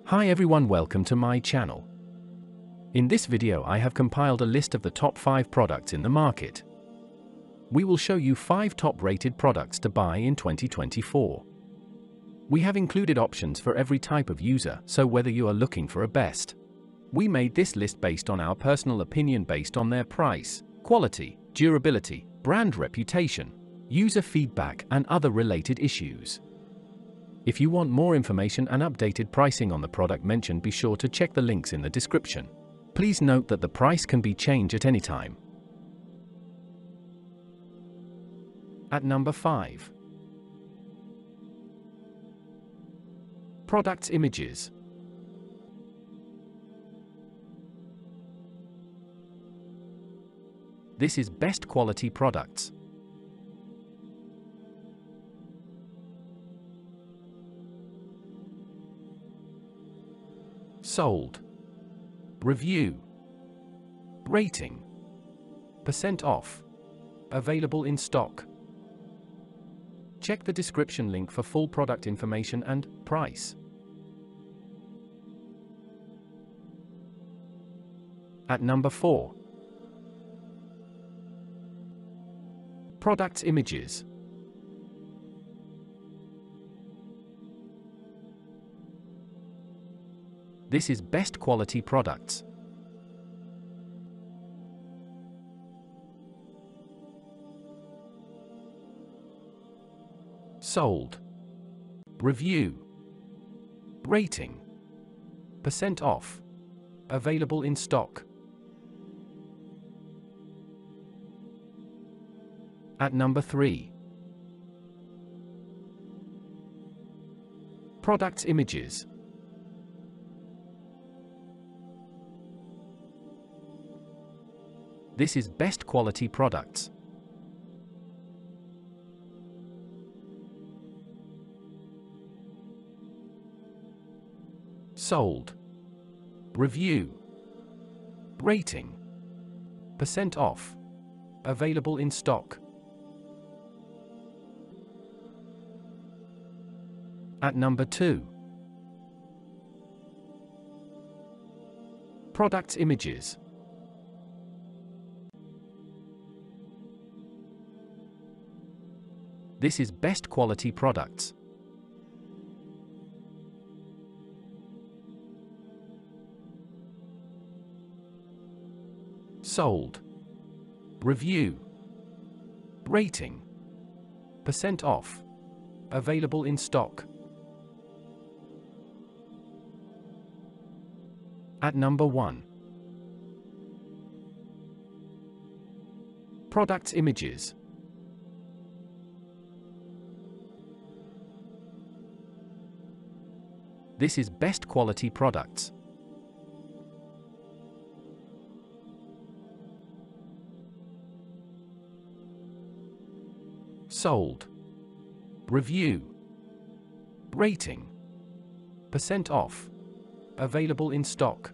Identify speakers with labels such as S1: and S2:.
S1: Hi everyone, welcome to my channel. In this video I have compiled a list of the top 5 products in the market. We will show you 5 top rated products to buy in 2024. We have included options for every type of user, so whether you are looking for a best. We made this list based on our personal opinion based on their price, quality, durability, brand reputation, user feedback and other related issues. If you want more information and updated pricing on the product mentioned, be sure to check the links in the description. Please note that the price can be changed at any time. At number 5. Products images. This is best quality products. Sold. Review. Rating. % off. Available in stock. Check the description link for full product information and price. At number 4. Products images. This is best quality products. Sold. Review. Rating. % off. Available in stock. At number 3. Products images. This is best quality products. Sold. Review. Rating. % off. Available in stock. At number 2. Products images. This is best quality products. Sold. Review. Rating. % off. Available in stock. At number 1. Products images. This is best quality products. Sold. Review. Rating. % off. Available in stock.